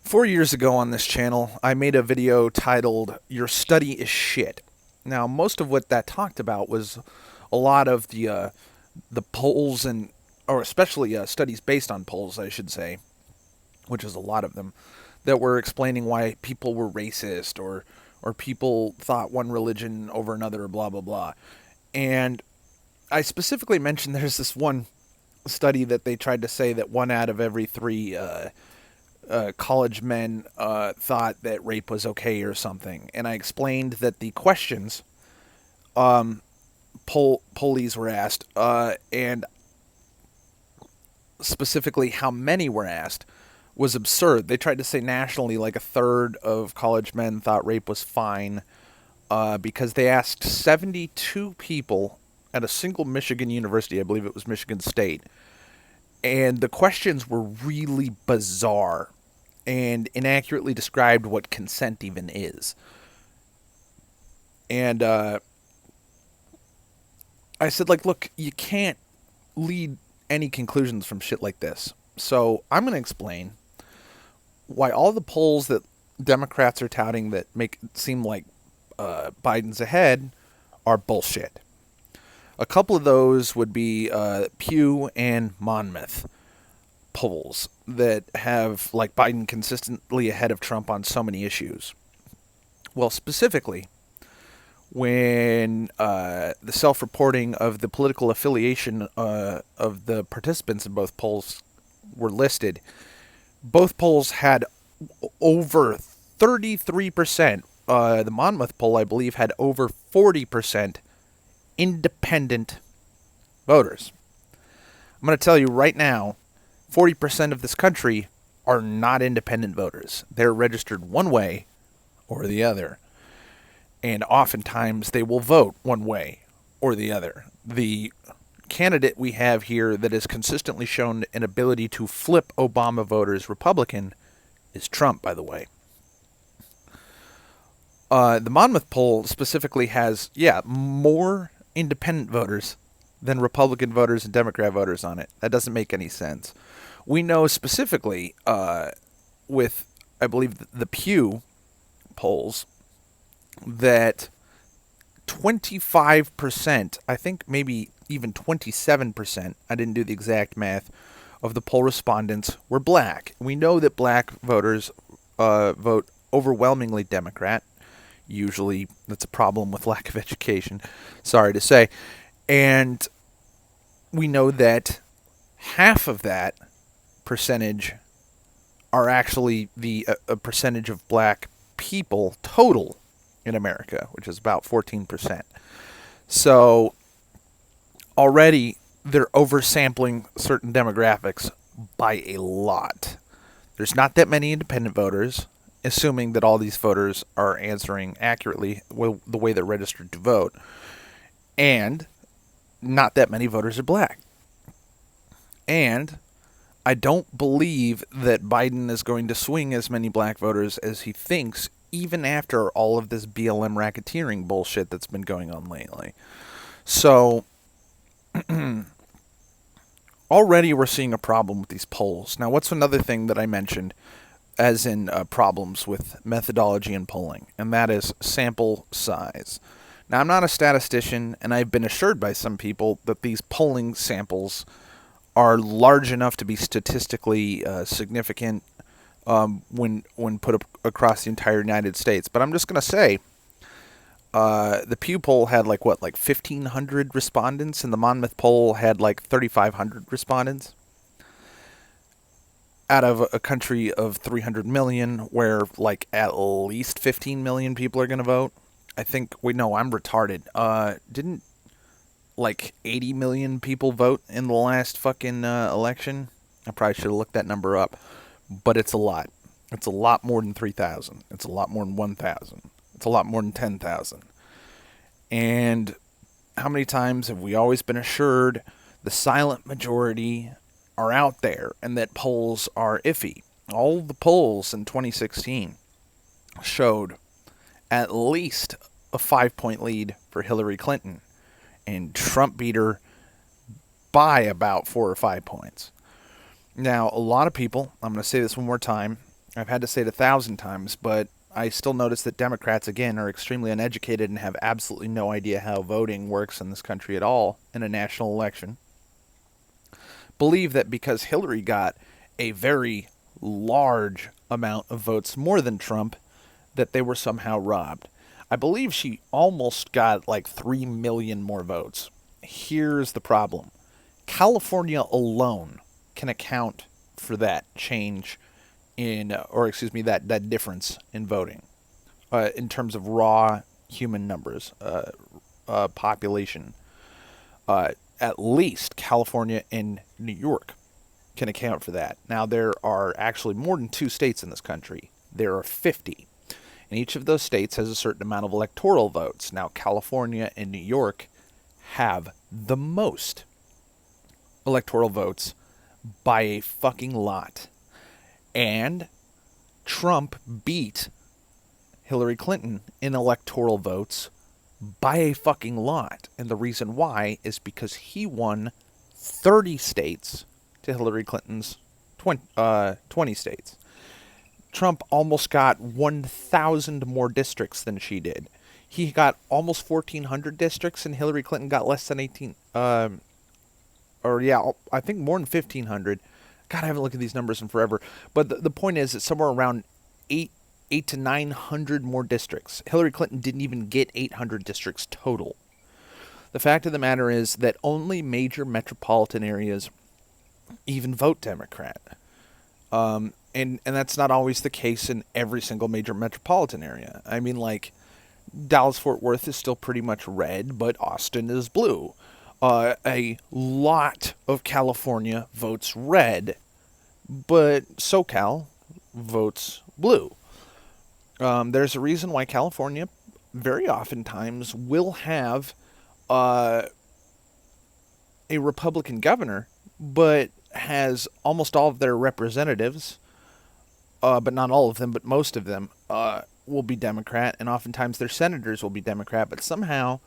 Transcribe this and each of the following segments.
4 years ago on this channel, I made a video titled "Your Study is Shit." Now, most of what that talked about was a lot of the polls or especially studies based on polls, I should say, which is a lot of them, that were explaining why people were racist or people thought one religion over another, blah blah blah. And I specifically mentioned there's this one study that they tried to say that one out of every three college men thought that rape was okay or something, and I explained that the questions polies were asked, and specifically how many were asked, was absurd. They tried to say nationally like a third of college men thought rape was fine, because they asked 72 people at a single Michigan university, I believe it was Michigan State, and the questions were really bizarre and inaccurately described what consent even is. And I said, like, look, you can't lead any conclusions from shit like this. So I'm going to explain why all the polls that Democrats are touting that make it seem like Biden's ahead are bullshit. A couple of those would be Pew and Monmouth polls that have like Biden consistently ahead of Trump on so many issues. Well, specifically, when the self-reporting of the political affiliation of the participants in both polls were listed, both polls had over 33%. The Monmouth poll, I believe, had over 40% independent voters. I'm going to tell you right now, 40% of this country are not independent voters. They're registered one way or the other. And oftentimes they will vote one way or the other. The candidate we have here that has consistently shown an ability to flip Obama voters Republican is Trump, by the way. The Monmouth poll specifically has, more independent voters than Republican voters and Democrat voters on it. That doesn't make any sense. We know specifically with, I believe, the Pew polls that 25%, I think maybe even 27%, I didn't do the exact math, of the poll respondents were black. We know that black voters vote overwhelmingly Democrat. Usually that's a problem with lack of education, sorry to say. And we know that half of that percentage are actually the a percentage of black people total in America, which is about 14%. So already they're oversampling certain demographics by a lot. There's not that many independent voters, assuming that all these voters are answering accurately the way they're registered to vote. And not that many voters are black. And I don't believe that Biden is going to swing as many black voters as he thinks, even after all of this BLM racketeering bullshit that's been going on lately. So already we're seeing a problem with these polls. Now, what's another thing that I mentioned as in problems with methodology and polling? And that is sample size. Now, I'm not a statistician, and I've been assured by some people that these polling samples are large enough to be statistically significant when put across the entire United States. But I'm just going to say, the Pew poll had like 1,500 respondents, and the Monmouth poll had like 3,500 respondents out of a country of 300 million, where like at least 15 million people are going to vote. I think, wait, no, I'm retarded. Didn't like 80 million people vote in the last fucking election? I probably should have looked that number up. But it's a lot. It's a lot more than 3,000. It's a lot more than 1,000. It's a lot more than 10,000. And how many times have we always been assured the silent majority are out there and that polls are iffy? All the polls in 2016 showed at least a 5-point lead for Hillary Clinton, and Trump beat her by about 4 or 5 points. Now, a lot of people, I'm going to say this one more time, I've had to say it 1,000 times, but I still notice that Democrats, again, are extremely uneducated and have absolutely no idea how voting works in this country at all in a national election. Believe that because Hillary got a very large amount of votes more than Trump, that they were somehow robbed. I believe she almost got like 3 million more votes. Here's the problem: California alone can account for that change or excuse me, that difference in voting in terms of raw human numbers, population. At least California and New York can account for that. Now, there are actually more than 2 states in this country. There are 50. And each of those states has a certain amount of electoral votes. Now, California and New York have the most electoral votes by a fucking lot. And Trump beat Hillary Clinton in electoral votes by a fucking lot. And the reason why is because he won 30 states to Hillary Clinton's 20 states. Trump almost got 1,000 more districts than she did. He got almost 1,400 districts, and Hillary Clinton got less than 18. I think more than 1,500. God, I haven't looked at these numbers in forever. But the point is, it's somewhere around 8 to 900 more districts. Hillary Clinton didn't even get 800 districts total. The fact of the matter is that only major metropolitan areas even vote Democrat. And that's not always the case in every single major metropolitan area. I mean, like, Dallas-Fort Worth is still pretty much red, but Austin is blue. A lot of California votes red, but SoCal votes blue. There's a reason why California very oftentimes will have a Republican governor, but has almost all of their representatives, but not all of them, but most of them, will be Democrat, and oftentimes their senators will be Democrat, but somehow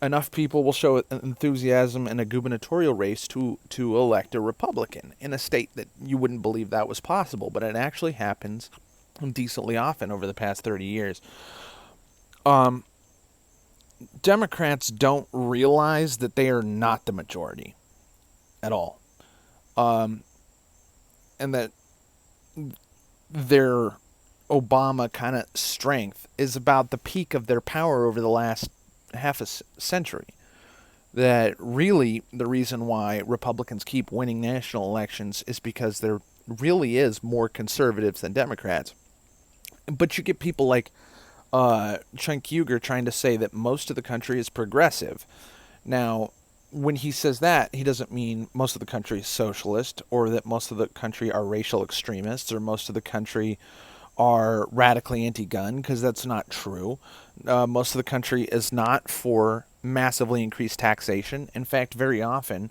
enough people will show enthusiasm in a gubernatorial race to elect a Republican in a state that you wouldn't believe that was possible, but it actually happens decently often over the past 30 years. Democrats don't realize that they are not the majority at all. And that their Obama kind of strength is about the peak of their power over the last half a century. That really the reason why Republicans keep winning national elections is because there really is more conservatives than Democrats. But you get people like Cenk Uygur trying to say that most of the country is progressive. Now, when he says that, he doesn't mean most of the country is socialist, or that most of the country are racial extremists, or most of the country are radically anti-gun, because that's not true. Most of the country is not for massively increased taxation. In fact, very often,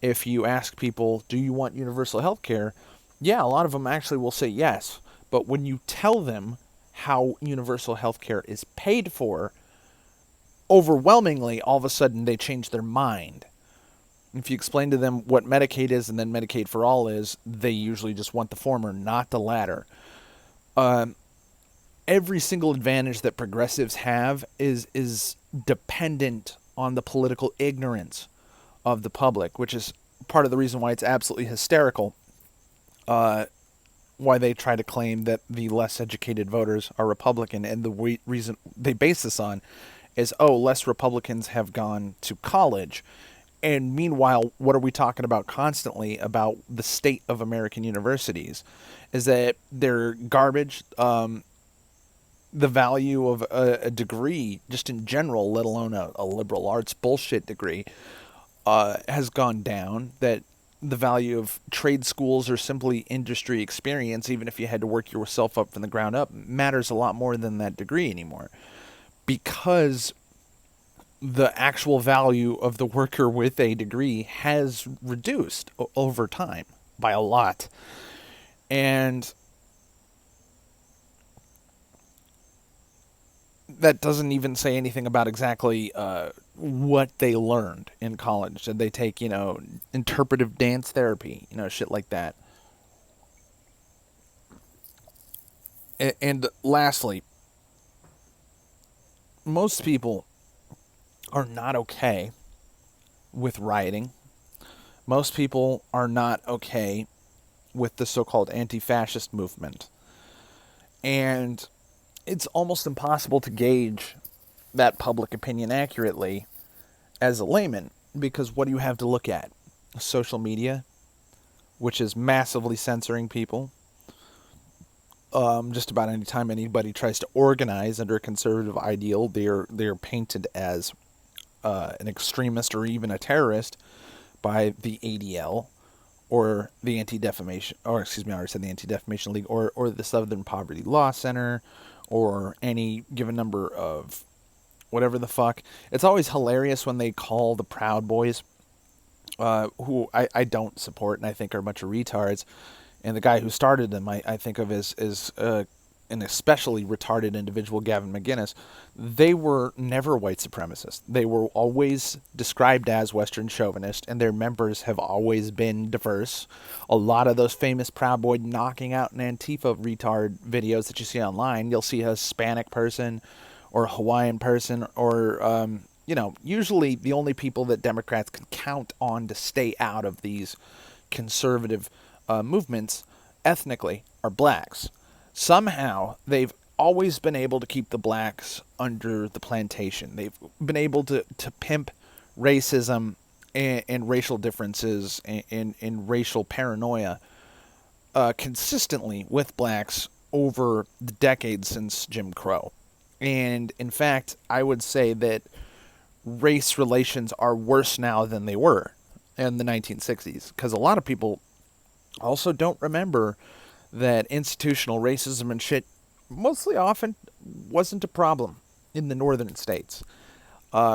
if you ask people, do you want universal health care? Yeah, a lot of them actually will say yes. But when you tell them how universal health care is paid for, overwhelmingly, all of a sudden, they change their mind. If you explain to them what Medicaid is and then Medicaid for All is, they usually just want the former, not the latter. Every single advantage that progressives have is dependent on the political ignorance of the public, which is part of the reason why it's absolutely hysterical. Why they try to claim that the less educated voters are Republican, and the reason they base this on is, less Republicans have gone to college. And meanwhile, what are we talking about constantly about the state of American universities? Is that they're garbage. The value of a degree, just in general, let alone a liberal arts bullshit degree, has gone down. That the value of trade schools or simply industry experience, even if you had to work yourself up from the ground up, matters a lot more than that degree anymore. Because the actual value of the worker with a degree has reduced over time by a lot. And that doesn't even say anything about exactly what they learned in college. Did they take, interpretive dance therapy, shit like that. And lastly, most people are not okay with rioting. Most people are not okay with the so-called anti-fascist movement. And it's almost impossible to gauge that public opinion accurately as a layman, because what do you have to look at? Social media, which is massively censoring people. Just about any time anybody tries to organize under a conservative ideal, they're painted as an extremist or even a terrorist by the ADL or the Anti-Defamation, or excuse me, I already said the Anti-Defamation League, or the Southern Poverty Law Center, or any given number of whatever the fuck. It's always hilarious when they call the Proud Boys, who I don't support and I think are a bunch of retards. And the guy who started them, I think of as an especially retarded individual, Gavin McInnes. They were never white supremacists. They were always described as Western chauvinist, and their members have always been diverse. A lot of those famous Proud Boy knocking out an Antifa retard videos that you see online, you'll see a Hispanic person or a Hawaiian person or, usually the only people that Democrats can count on to stay out of these conservative movements ethnically are blacks. Somehow they've always been able to keep the blacks under the plantation. They've been able to pimp racism and racial differences and racial paranoia consistently with blacks over the decades since Jim Crow. And in fact, I would say that race relations are worse now than they were in the 1960s, because a lot of people also don't remember that institutional racism and shit mostly often wasn't a problem in the northern states.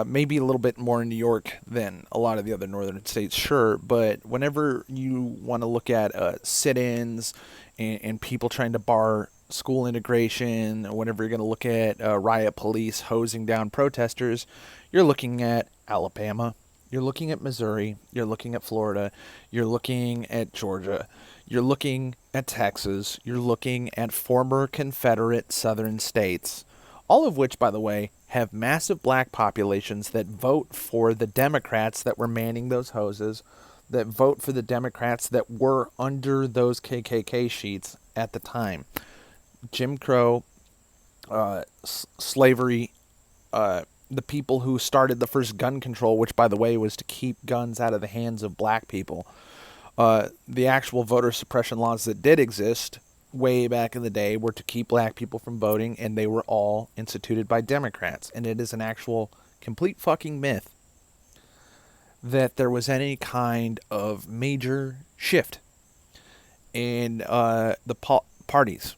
Maybe a little bit more in New York than a lot of the other northern states, sure, but whenever you want to look at sit-ins and people trying to bar school integration, whenever you're going to look at riot police hosing down protesters, you're looking at Alabama, you're looking at Missouri, you're looking at Florida, you're looking at Georgia, you're looking at Texas, you're looking at former Confederate southern states, all of which, by the way, have massive black populations that vote for the Democrats that were manning those hoses, that vote for the Democrats that were under those KKK sheets at the time. Jim Crow, slavery, the people who started the first gun control, which, by the way, was to keep guns out of the hands of black people. The actual voter suppression laws that did exist way back in the day were to keep black people from voting, and they were all instituted by Democrats. And it is an actual complete fucking myth that there was any kind of major shift in the parties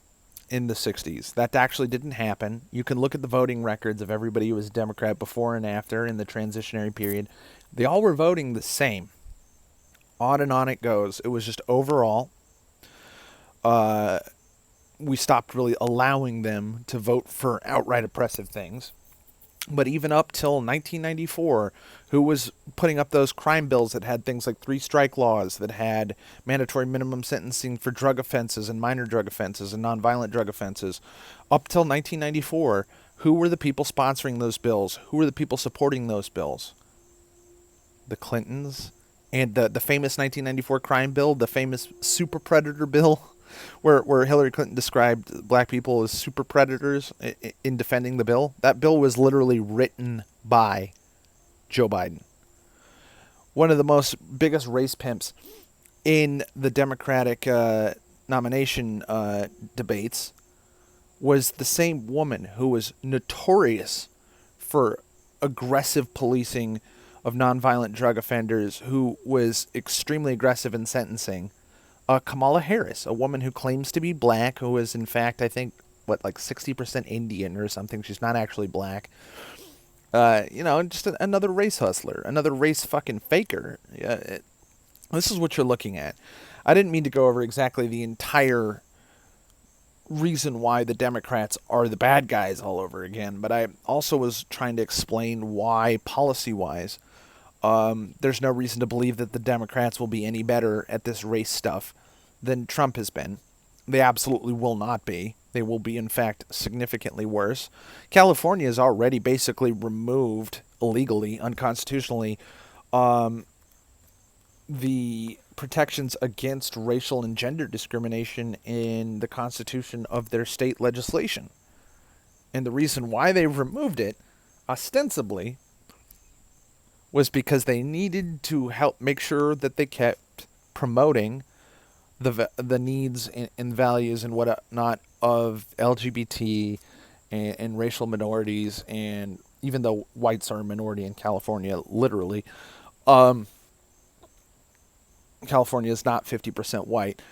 in the 60s. That actually didn't happen. You can look at the voting records of everybody who was Democrat before and after in the transitionary period. They all were voting the same. On and on it goes. It was just overall, we stopped really allowing them to vote for outright oppressive things. But even up till 1994, who was putting up those crime bills that had things like 3-strike laws, that had mandatory minimum sentencing for drug offenses and minor drug offenses and nonviolent drug offenses? Up till 1994, who were the people sponsoring those bills? Who were the people supporting those bills? The Clintons. And the famous 1994 crime bill, the famous super predator bill, where Hillary Clinton described black people as super predators in defending the bill. That bill was literally written by Joe Biden. One of the biggest race pimps in the Democratic nomination debates was the same woman who was notorious for aggressive policing of nonviolent drug offenders, who was extremely aggressive in sentencing. Kamala Harris, a woman who claims to be black, who is in fact, I think, like 60% Indian or something. She's not actually black. Just another race hustler, another race fucking faker. This is what you're looking at. I didn't mean to go over exactly the entire reason why the Democrats are the bad guys all over again, but I also was trying to explain why, policy-wise, there's no reason to believe that the Democrats will be any better at this race stuff than Trump has been. They absolutely will not be. They will be, in fact, significantly worse. California has already basically removed, illegally, unconstitutionally, the protections against racial and gender discrimination in the constitution of their state legislation. And the reason why they removed it, ostensibly, was because they needed to help make sure that they kept promoting the needs and values and whatnot of LGBT and racial minorities, and even though whites are a minority in California, literally, California is not 50% white.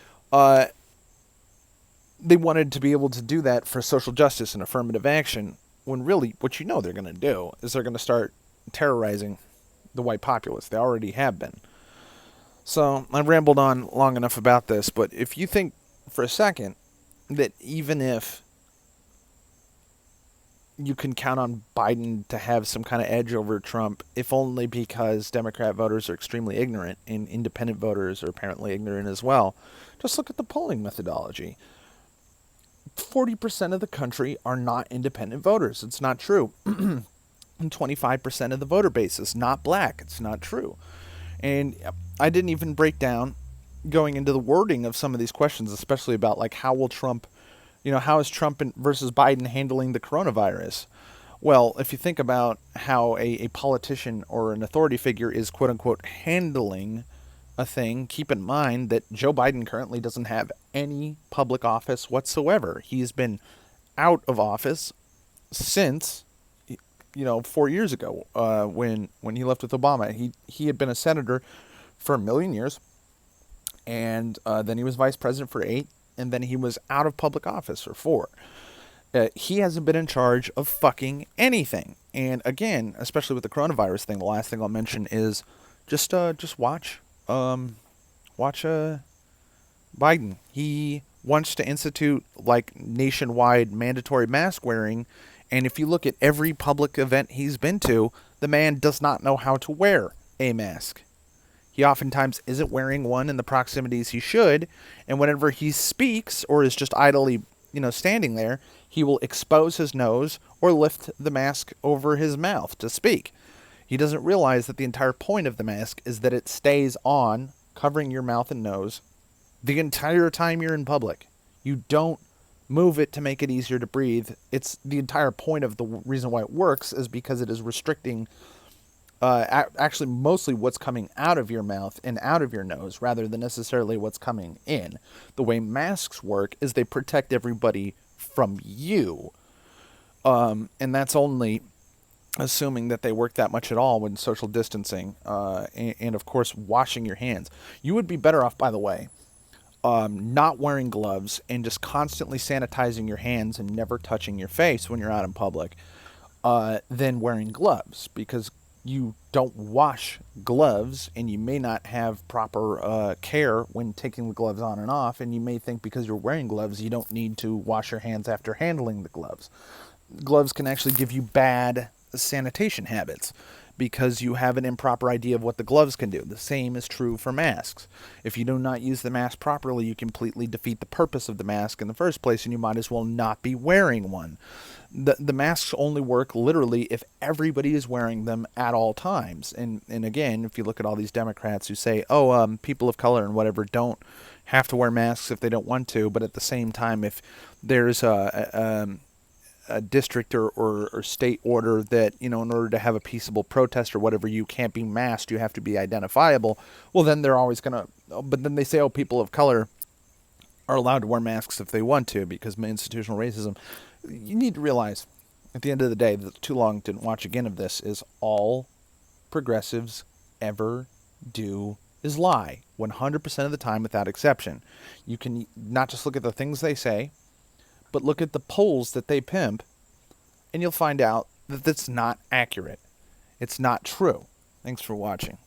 They wanted to be able to do that for social justice and affirmative action, when really what they're going to do is they're going to start terrorizing the white populace. They already have been. So I rambled on long enough about this, but if you think for a second that even if you can count on Biden to have some kind of edge over Trump, if only because Democrat voters are extremely ignorant and independent voters are apparently ignorant as well, just look at the polling methodology. 40% of the country are not independent voters. It's not true. And 25% of the voter base is not black. It's not true. And I didn't even break down going into the wording of some of these questions, especially about like how will Trump, how is Trump versus Biden handling the coronavirus? Well, if you think about how a politician or an authority figure is quote unquote handling a thing, keep in mind that Joe Biden currently doesn't have any public office whatsoever. He's been out of office since 4 years ago, when he left with Obama. He had been a senator for a million years, and then he was vice president for 8, and then he was out of public office for 4. He hasn't been in charge of fucking anything. And again, especially with the coronavirus thing, the last thing I'll mention is just watch Biden. He wants to institute like nationwide mandatory mask wearing. And if you look at every public event he's been to, the man does not know how to wear a mask. He oftentimes isn't wearing one in the proximities he should. And whenever he speaks or is just idly, standing there, he will expose his nose or lift the mask over his mouth to speak. He doesn't realize that the entire point of the mask is that it stays on, covering your mouth and nose, the entire time you're in public. You don't move it to make it easier to breathe. It's the entire point of the reason why it works is because it is restricting actually mostly what's coming out of your mouth and out of your nose rather than necessarily what's coming in. The way masks work is they protect everybody from you. And that's only assuming that they work that much at all when social distancing and of course washing your hands. You would be better off, by the way, not wearing gloves and just constantly sanitizing your hands and never touching your face when you're out in public than wearing gloves, because you don't wash gloves and you may not have proper care when taking the gloves on and off, and you may think because you're wearing gloves you don't need to wash your hands after handling the gloves. Gloves can actually give you bad sanitation habits because you have an improper idea of what the gloves can do. The same is true for masks. If you do not use the mask properly, you completely defeat the purpose of the mask in the first place, and you might as well not be wearing one. The masks only work literally if everybody is wearing them at all times. And again, if you look at all these Democrats who say, people of color and whatever don't have to wear masks if they don't want to, but at the same time, if there's a district or state order that, in order to have a peaceable protest or whatever, you can't be masked, you have to be identifiable, well, then they're always going to, but then they say, people of color are allowed to wear masks if they want to because of institutional racism. You need to realize, at the end of the day, that Too Long Didn't Watch Again of this is all progressives ever do is lie, 100% of the time without exception. You can not just look at the things they say, but look at the polls that they pimp, and you'll find out that that's not accurate. It's not true. Thanks for watching.